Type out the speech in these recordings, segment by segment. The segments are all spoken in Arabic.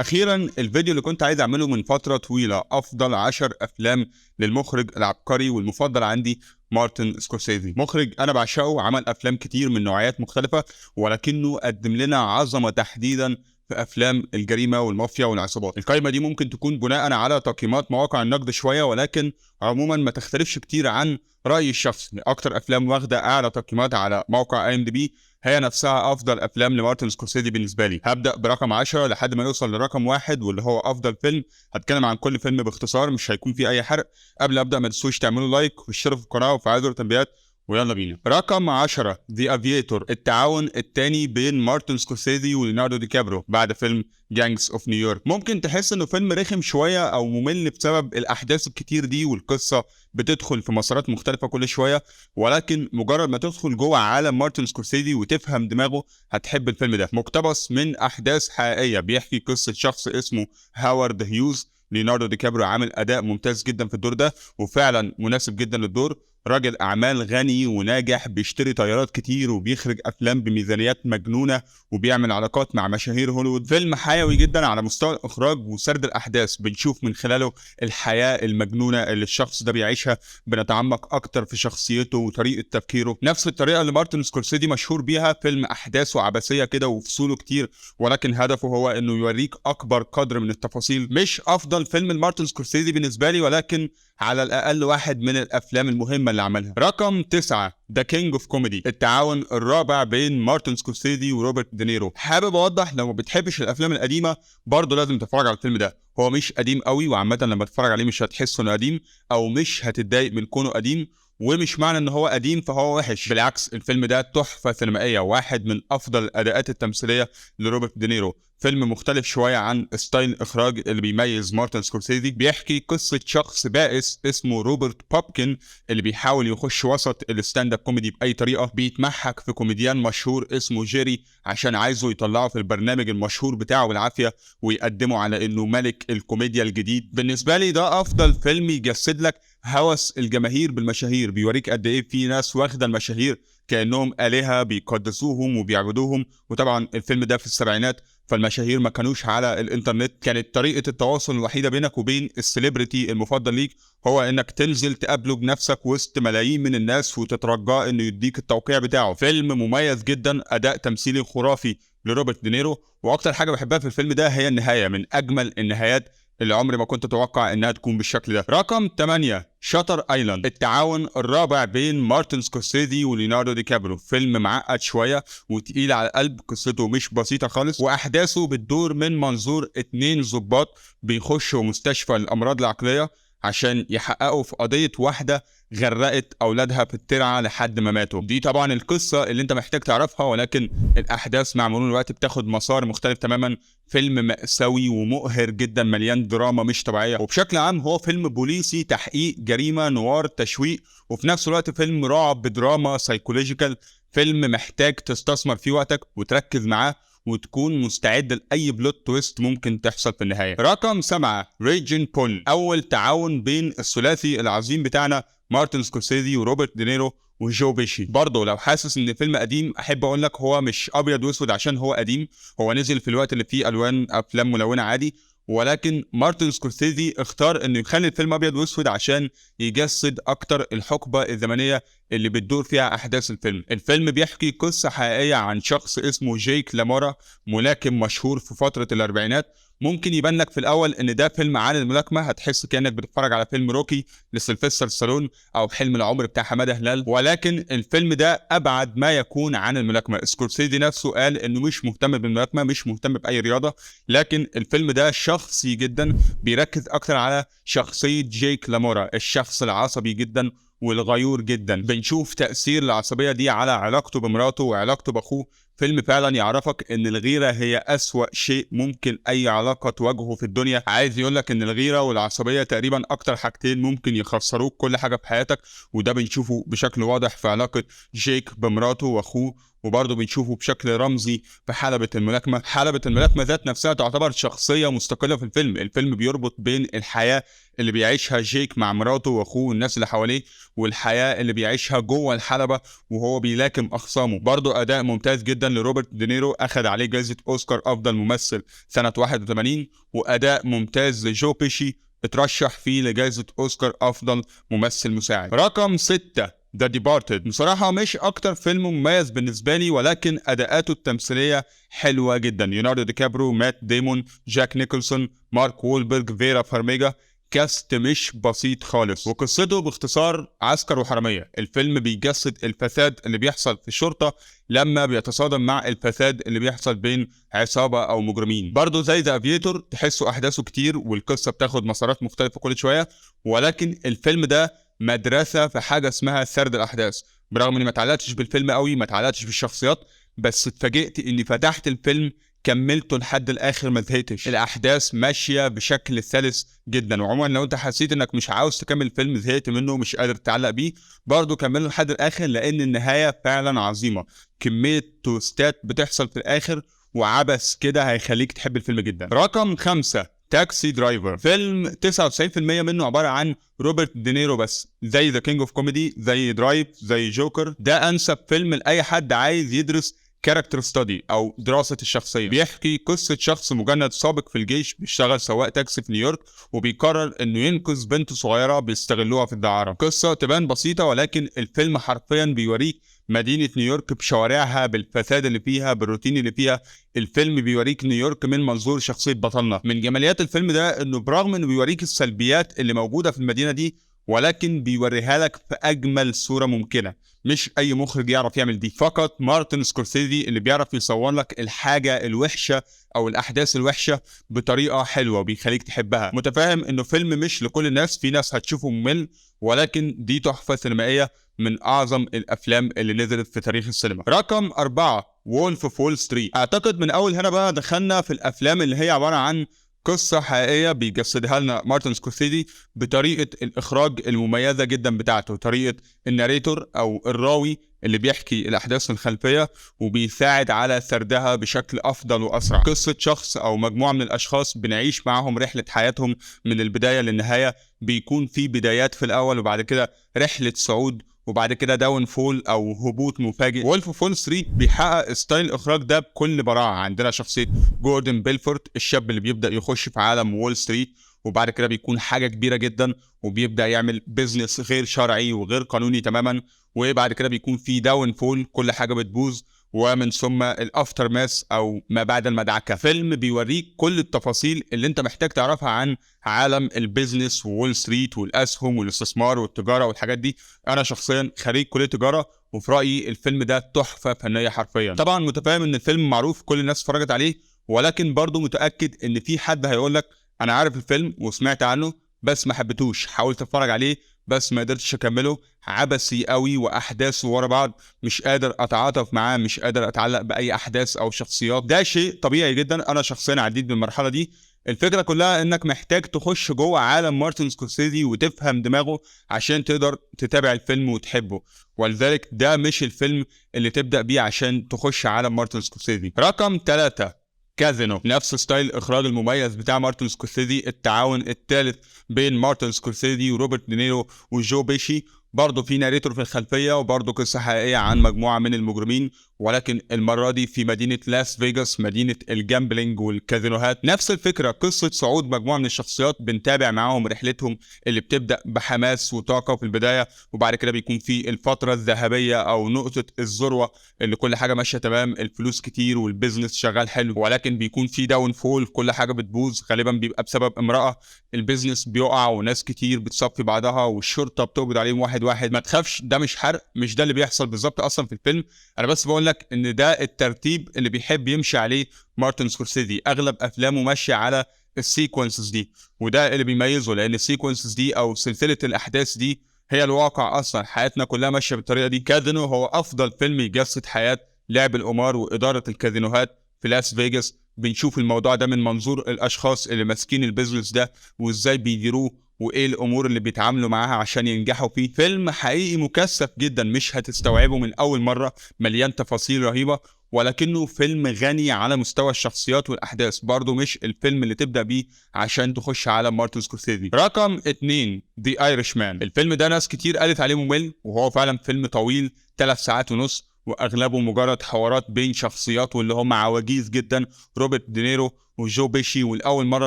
اخيرا الفيديو اللي كنت عايز اعمله من فتره طويله، افضل 10 افلام للمخرج العبقري والمفضل عندي مارتن سكورسيزي. مخرج انا بعشقه، عمل افلام كتير من نوعيات مختلفه، ولكنه قدم لنا عظمه تحديدا في افلام الجريمه والمافيا والعصابات. القائمه دي ممكن تكون بناء على تقييمات مواقع النقد شويه، ولكن عموما ما تختلفش كتير عن رايي الشخصي. اكتر افلام واخده اعلى تقييمات على موقع IMDb هي نفسها افضل افلام لمارتن سكورسيزي بالنسبه لي. هبدا برقم 10 لحد ما يوصل لرقم 1 واللي هو افضل فيلم. هتكلم عن كل فيلم باختصار، مش هيكون فيه اي حرق. قبل ابدا ما تنسوش تعملوا لايك واشتركوا في القناه وفعلوا التنبيهات، ويلا بينا. رقم 10 ذا افيتور، التعاون الثاني بين مارتن سكورسيزي وليوناردو دي كابريو بعد فيلم جانجز اوف نيويورك. ممكن تحس انه فيلم رخم شويه او ممل بسبب الاحداث الكتير دي، والقصه بتدخل في مسارات مختلفه كل شويه، ولكن مجرد ما تدخل جوه عالم مارتن سكورسيزي وتفهم دماغه هتحب الفيلم ده. مقتبس من احداث حقيقيه، بيحكي قصه شخص اسمه هاورد هيوز. ليوناردو دي كابريو عامل اداء ممتاز جدا في الدور ده، وفعلا مناسب جدا للدور. راجل اعمال غني وناجح، بيشتري طيارات كتير وبيخرج افلام بميزانيات مجنونه وبيعمل علاقات مع مشاهير هوليوود. فيلم حيوي جدا على مستوى الاخراج وسرد الاحداث، بنشوف من خلاله الحياه المجنونه اللي الشخص ده بيعيشها، بنتعمق اكتر في شخصيته وطريقه تفكيره، نفس الطريقه اللي مارتن سكورسيزي مشهور بيها. فيلم احداثه عبثيه كده وفصوله كتير، ولكن هدفه هو انه يوريك اكبر قدر من التفاصيل. مش افضل فيلم لمارتن سكورسيزي بالنسبه لي، ولكن على الاقل واحد من الافلام المهمه اللي عملها. رقم 9 ذا كينج اوف كوميدي، التعاون الرابع بين مارتن سكورسيزي وروبرت دينيرو. حابب اوضح، لو ما بتحبش الافلام القديمه برضه لازم تتفرج على الفيلم ده. هو مش قديم قوي، وعامه لما تتفرج عليه مش هتحس انه قديم او مش هتتضايق من كونه قديم، ومش معنى ان هو قديم فهو وحش، بالعكس الفيلم ده تحفه سينمائيه، واحد من افضل الاداءات التمثيليه لروبرت دينيرو. فيلم مختلف شويه عن ستايل الاخراج اللي بيميز مارتن سكورسيزي. بيحكي قصه شخص بائس اسمه روبرت بوبكن، اللي بيحاول يخش وسط الستاند اب كوميدي باي طريقه. بيتمحك في كوميديان مشهور اسمه جيري عشان عايزه يطلعه في البرنامج المشهور بتاعه بالعافيه ويقدمه على انه ملك الكوميديا الجديد. بالنسبه لي ده افضل فيلم يجسد لك هوس الجماهير بالمشاهير، بيوريك قد ايه في ناس واخده المشاهير كانهم الهه بيقدسوهم وبيعبدوهم. وطبعا الفيلم ده في السبعينات، فالمشاهير ما كانوش على الانترنت، كانت طريقه التواصل الوحيده بينك وبين السليبرتي المفضل ليك هو انك تنزل تقابله بنفسك وسط ملايين من الناس وتترجاه انه يديك التوقيع بتاعه. فيلم مميز جدا، اداء تمثيلي خرافي لروبرت دينيرو. واكتر حاجه بحبها في الفيلم ده هي النهايه، من اجمل النهايات اللي عمري ما كنت اتوقع انها تكون بالشكل ده. رقم 8 شاتر ايلاند، التعاون الرابع بين مارتن سكورسيزي وليوناردو دي كابريو. فيلم معقد شويه وتقيل على القلب، قصته مش بسيطه خالص، واحداثه بتدور من منظور 2 ضباط بيخشوا مستشفى الامراض العقليه عشان يحققوا في قضيه واحده غرقت اولادها في الترعه لحد ما ماتوا. دي طبعا القصه اللي انت محتاج تعرفها، ولكن الاحداث مع مرور الوقت بتاخد مسار مختلف تماما. فيلم مأساوي ومقهر جدا، مليان دراما مش طبيعيه، وبشكل عام هو فيلم بوليسي، تحقيق، جريمه، نوار، تشويق، وفي نفس الوقت فيلم رعب، دراما، سايكولوجيكال. فيلم محتاج تستثمر فيه وقتك وتركز معاه وتكون مستعد لاي بلوت تويست ممكن تحصل في النهايه. رقم 7 ريجين بول، اول تعاون بين الثلاثي العظيم بتاعنا مارتن سكورسيزي وروبرت دينيرو وجو بيشي. برضه لو حاسس ان الفيلم قديم، احب اقول لك هو مش ابيض واسود عشان هو قديم، هو نزل في الوقت اللي فيه الوان افلام ملونه عادي، ولكن مارتن سكورسيزي اختار انه يخلي الفيلم ابيض واسود عشان يجسد اكتر الحقبه الزمنيه اللي بتدور فيها احداث الفيلم. الفيلم بيحكي قصه حقيقيه عن شخص اسمه جيك لامورا، ملاكم مشهور في فتره الاربعينات. ممكن يبان لك في الاول ان ده فيلم عن الملاكمه، هتحس كانك بتتفرج على فيلم روكي لسيلفستر ستالون او حلم العمر بتاع حماده هلال، ولكن الفيلم ده ابعد ما يكون عن الملاكمه. سكورسيزي نفسه قال انه مش مهتم بالملاكمه، مش مهتم باي رياضه، لكن الفيلم ده شخصي جدا، بيركز اكتر على شخصيه جيك لامورا، الشخص العصبي جدا والغيور جدا. بنشوف تأثير العصبية دي على علاقته بمراته وعلاقته بأخوه. فيلم فعلا يعرفك ان الغيرة هي أسوأ شيء ممكن اي علاقة تواجهه في الدنيا. عايز يقولك ان الغيرة والعصبية تقريبا اكتر حاجتين ممكن يخسروك كل حاجة في حياتك، وده بنشوفه بشكل واضح في علاقة جيك بمراته واخوه، وبرضه بنشوفه بشكل رمزي في حلبة الملاكمة. حلبة الملاكمة ذات نفسها تعتبر شخصية مستقلة في الفيلم. الفيلم بيربط بين الحياة اللي بيعيشها جيك مع مراته واخوه والناس اللي حواليه، والحياة اللي بيعيشها جوه الحلبة وهو بيلاكم أخصامه. برضه أداء ممتاز جدا لروبرت دينيرو، اخذ عليه جائزة اوسكار افضل ممثل سنة 81، واداء ممتاز لجو بيشي اترشح فيه لجائزة اوسكار افضل ممثل مساعد. رقم 6 ذا ديبارتد. بصراحة مش أكتر فيلم مميز بالنسبة لي، ولكن أداءاته التمثيلية حلوة جدا. ليوناردو دي كابرو، مات ديمون، جاك نيكولسون، مارك وولبرج، فيرا فارميجا، كاست مش بسيط خالص. وقصته باختصار عسكر وحرامية. الفيلم بيجسد الفساد اللي بيحصل في الشرطة لما بيتصادم مع الفساد اللي بيحصل بين عصابة أو مجرمين. برضه زي ذا افيتور، تحسوا أحداثه كتير والقصة بتاخد مسارات مختلفة كل شوية، ولكن الفيلم ده مدرسة في حاجة اسمها سرد الأحداث. برغم إني ما اتعلقتش بالفيلم قوي، ما اتعلقتش بالشخصيات، بس اتفاجئت إني فتحت الفيلم كملته لحد الآخر ما زهقتش. الأحداث ماشية بشكل سلس جدا. وعموما لو أنت حسيت إنك مش عاوز تكمل الفيلم، زهقت منه مش قادر تتعلق بيه، برضه كمله لحد الآخر، لأن النهاية فعلا عظيمة. كمية توستات بتحصل في الآخر وعبث كده هيخليك تحب الفيلم جدا. رقم 5 تاكسي درايفر. فيلم 99% منه عبارة عن روبرت دينيرو بس، زي ذا كينج اوف كوميدي، زي درايف، زي جوكر. ده انسب فيلم لأي حد عايز يدرس كاركتر ستادي او دراسة الشخصية. بيحكي قصة شخص مجند سابق في الجيش بيشتغل سواق تاكسي في نيويورك، وبيقرر انه ينقذ بنت صغيرة بيستغلوها في الدعارة. قصة تبان بسيطة، ولكن الفيلم حرفيا بيوريك مدينة نيويورك بشوارعها، بالفساد اللي فيها، بالروتين اللي فيها. الفيلم بيوريك نيويورك من منظور شخصية بطلنا. من جماليات الفيلم ده انه برغم انه بيوريك السلبيات اللي موجودة في المدينة دي، ولكن بيوريها لك في اجمل صورة ممكنة. مش اي مخرج يعرف يعمل دي، فقط مارتن سكورسيزي اللي بيعرف يصور لك الحاجة الوحشة او الاحداث الوحشة بطريقة حلوة وبيخليك تحبها. متفاهم انه فيلم مش لكل الناس، في ناس هتشوفه ممل، ولكن دي تحفة سينمائية من اعظم الافلام اللي نزلت في تاريخ السينما. رقم 4 وولف اوف وول ستريت. اعتقد من اول هنا بقى دخلنا في الافلام اللي هي عبارة عن قصة حقيقية بيجسدها لنا مارتن سكورسيزي بطريقة الإخراج المميزة جدا بتاعته، طريقة الناريتور أو الراوي اللي بيحكي الأحداث الخلفية وبيساعد على سردها بشكل أفضل وأسرع. قصة شخص أو مجموعة من الأشخاص بنعيش معهم رحلة حياتهم من البداية للنهاية. بيكون في بدايات في الأول، وبعد كده رحلة صعود، وبعد كده داون فول او هبوط مفاجئ. وولف اوف وول ستريت بيحقق ستايل الاخراج ده بكل براعه. عندنا شخصيه جوردن بيلفورت، الشاب اللي بيبدا يخش في عالم وول ستريت، وبعد كده بيكون حاجه كبيره جدا وبيبدا يعمل بيزنس غير شرعي وغير قانوني تماما. وبعد كده بيكون في داون فول، كل حاجه بتبوظ، ومن ثم الافتر ماس او ما بعد المدعكه. فيلم بيوريك كل التفاصيل اللي انت محتاج تعرفها عن عالم البيزنس وول ستريت والاسهم والاستثمار والتجاره والحاجات دي. انا شخصيا خريج كليه تجاره، وفي رايي الفيلم ده تحفه فنيه حرفيا. طبعا متفاهم ان الفيلم معروف، كل الناس اتفرجت عليه، ولكن برضو متاكد ان في حد هيقول لك انا عارف الفيلم وسمعت عنه بس ما حبيتوش، حاولت اتفرج عليه بس ما قدرتش اكمله، عبثي قوي واحداثه ورا بعض، مش قادر اتعاطف معاه، مش قادر اتعلق باي احداث او شخصيات. ده شيء طبيعي جدا، انا شخصيا عديت بالمرحله دي. الفكره كلها انك محتاج تخش جوه عالم مارتن سكورسيزي وتفهم دماغه عشان تقدر تتابع الفيلم وتحبه، ولذلك ده مش الفيلم اللي تبدا بيه عشان تخش عالم مارتن سكورسيزي. رقم 3 كازينو. نفس ستايل الاخراج المميز بتاع مارتن سكورسيزي، التعاون الثالث بين مارتن سكورسيزي وروبرت دينيرو وجو بيشي. برضه في ناريتور في الخلفيه، وبرضه قصه حقيقيه عن مجموعه من المجرمين، ولكن المره دي في مدينه لاس فيجاس، مدينه الجامبلينج والكازينوهات. نفس الفكره، قصه صعود مجموعه من الشخصيات بنتابع معاهم رحلتهم اللي بتبدا بحماس وطاقه في البدايه، وبعد كده بيكون في الفتره الذهبيه او نقطه الذروه اللي كل حاجه ماشيه تمام، الفلوس كتير والبيزنس شغال حلو، ولكن بيكون في داون فول، كل حاجه بتبوظ، غالبا بيبقى بسبب امراه، البيزنس بيقع وناس كتير بتصفي بعضها والشرطه بتقبض عليهم واحد واحد. ما تخافش، ده مش حرق، مش ده اللي بيحصل بالظبط اصلا في الفيلم، انا بس بقول لك ان ده الترتيب اللي بيحب يمشي عليه مارتن سكورسيزي. اغلب افلامه ماشيه على السيكونسز دي، وده اللي بيميزه، لان السيكونسز دي او سلسله الاحداث دي هي الواقع اصلا، حياتنا كلها ماشيه بالطريقه دي. كازينو هو افضل فيلم يجسد حياه لعب القمار واداره الكازينوهات في لاس فيجاس. بنشوف الموضوع ده من منظور الاشخاص اللي ماسكين البيزنس ده وازاي بيديروه، وايه الامور اللي بيتعاملوا معاها عشان ينجحوا فيه. فيلم حقيقي مكثف جدا، مش هتستوعبه من اول مره، مليان تفاصيل رهيبه، ولكنه فيلم غني على مستوى الشخصيات والاحداث. برضه مش الفيلم اللي تبدا بيه عشان تخش عالم مارتن سكورسيزي. رقم 2 The Irishman. الفيلم ده ناس كتير قالت عليه ممل، وهو فعلا فيلم طويل 3 ساعات ونص، واغلبه مجرد حوارات بين شخصيات واللي هم عواجيز جدا، روبرت دينيرو وجو بيشي، والاول مره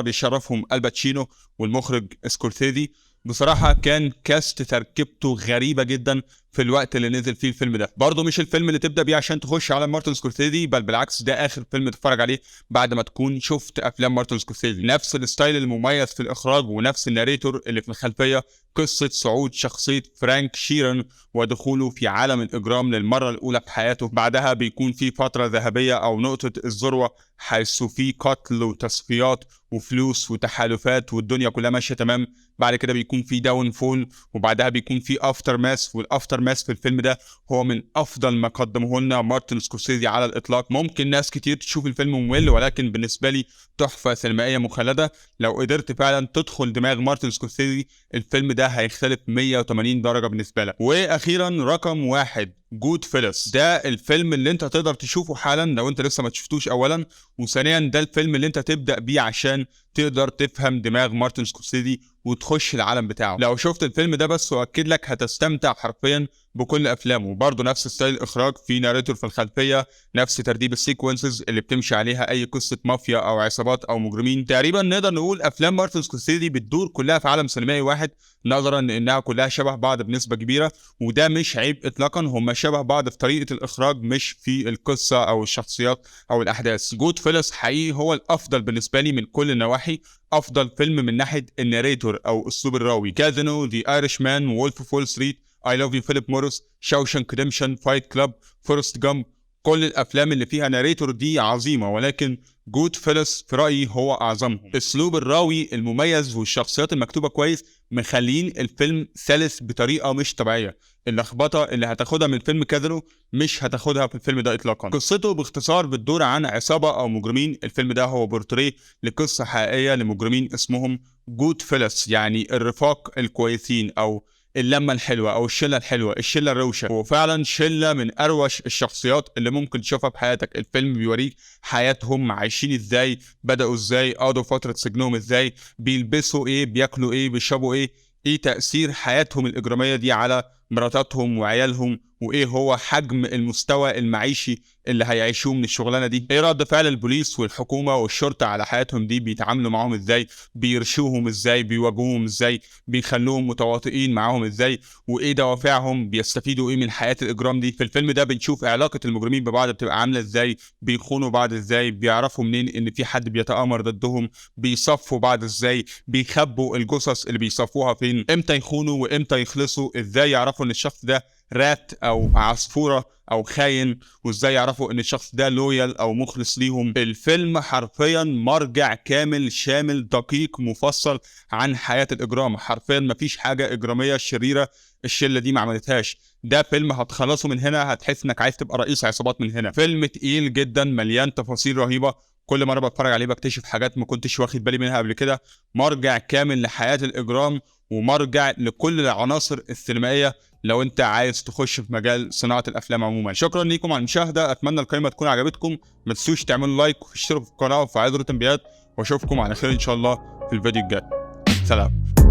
بيشرفهم الباتشينو والمخرج سكورسيزي. بصراحه كان كاست تركيبته غريبه جدا في الوقت اللي نزل فيه الفيلم ده. برضه مش الفيلم اللي تبدا بيه عشان تخش على مارتن سكورسيزي، بل بالعكس ده اخر فيلم تتفرج عليه بعد ما تكون شفت افلام مارتن سكورسيزي. نفس الستايل المميز في الاخراج ونفس الناريتور اللي في الخلفيه، قصه صعود شخصيه فرانك شيران ودخوله في عالم الاجرام للمره الاولى في حياته. بعدها بيكون في فتره ذهبيه او نقطه الذروه، حيث في قتل وتصفيات وفلوس وتحالفات والدنيا كلها ماشيه تمام. بعد كده بيكون في داون فول، وبعدها بيكون في افتر ماس، والافتر ماس في الفيلم ده هو من افضل ما قدمه لنا مارتن سكورسيزي على الاطلاق. ممكن ناس كتير تشوف الفيلم ممل، ولكن بالنسبه لي تحفه سينمائيه مخلده. لو قدرت فعلا تدخل دماغ مارتن سكورسيزي الفيلم ده هيختلف 180 درجه بالنسبه لك. واخيرا رقم 1، جود فيلس. ده الفيلم اللي انت تقدر تشوفه حالا لو انت لسه ما شفتوش اولا، وثانيا ده الفيلم اللي انت تبدا بيه عشان تقدر تفهم دماغ مارتن سكورسيزي وتخش العالم بتاعه. لو شفت الفيلم ده بس واكد لك هتستمتع حرفيا بكل افلامه. برضه نفس ستايل الاخراج، في ناريتور في الخلفيه، نفس ترتيب السيكونسز اللي بتمشي عليها اي قصه مافيا او عصابات او مجرمين. تقريبا نقدر نقول افلام مارتن سكورسيزي بتدور كلها في عالم سينمائي واحد، نظرا لانها كلها شبه بعض بنسبه كبيره، وده مش عيب اطلاقا. هم شبه بعض في طريقه الاخراج مش في القصه او الشخصيات او الاحداث. جود فيلس حقيقي هو الافضل بالنسبه لي من كل النواحي. افضل فيلم من ناحيه الناريتور او اسلوب الراوي، كازينو، ذا ايرش مان، وولف اوف وول ستريت، اي لاف يو فيليب موريس، شاوشانك ريديمشن، فايت كلاب، فورست جامب. كل الافلام اللي فيها ناريتور دي عظيمه، ولكن جود فيلس في رايي هو اعظمهم. اسلوب الراوي المميز والشخصيات المكتوبه كويس مخلين الفيلم سلس بطريقه مش طبيعيه. اللخبطه اللي هتاخدها من فيلم كازينو مش هتاخدها في الفيلم ده اطلاقا. قصته باختصار بتدور عن عصابه او مجرمين. الفيلم ده هو بورتريه لقصه حقيقيه لمجرمين اسمهم جود فيلس، يعني الرفاق الكويسين او اللمه الحلوه او الشله الحلوه، الشله الروشه. وفعلا شله من اروش الشخصيات اللي ممكن تشوفها في حياتك. الفيلم بيوريك حياتهم عايشين ازاي، بداوا ازاي، قضوا فتره سجنهم ازاي، بيلبسوا ايه، بياكلوا ايه، بيشربوا ايه تاثير حياتهم الاجراميه دي على مراتاتهم وعيالهم، وايه هو حجم المستوى المعيشي اللي هيعيشوه من الشغلانه دي، ايه رد فعل البوليس والحكومه والشرطه على حياتهم دي، بيتعاملوا معاهم ازاي، بيرشوهم ازاي، بيواجهوهم ازاي، بيخلوهم متواطئين معاهم ازاي، وايه دوافعهم، بيستفيدوا ايه من حياه الاجرام دي. في الفيلم ده بنشوف علاقه المجرمين ببعض بتبقى عامله ازاي، بيخونوا بعض ازاي، بيعرفوا منين ان في حد بيتآمر ضدهم، بيصفوا بعض ازاي، بيخبوا الجثث اللي بيصفوها فين، امتى يخونوا وامتى يخلصوا، ازاي يعرفوا ان الشخص ده رات او عصفوره او خاين، وازاي يعرفوا ان الشخص ده لويال او مخلص ليهم. الفيلم حرفيا مرجع كامل شامل دقيق مفصل عن حياة الاجرام. حرفيا مفيش حاجة اجرامية شريرة الشلة دي ما عملتهاش. ده فيلم هتخلصه من هنا هتحس انك عايز تبقى رئيس عصابات من هنا. فيلم تقيل جدا مليان تفاصيل رهيبة، كل مرة بتفرج عليه بكتشف حاجات ما كنتش واخد بالي منها قبل كده. مرجع كامل لحياة الاجرام ومرجع لكل العناصر السينمائية لو انت عايز تخش في مجال صناعة الافلام عموما. شكرا ليكم على المشاهدة، اتمنى القائمة تكون عجبتكم. ما تنسوش تعملوا لايك واشتركوا في القناة وفعلوا التنبيهات، واشوفكم على خير ان شاء الله في الفيديو الجاي. سلام.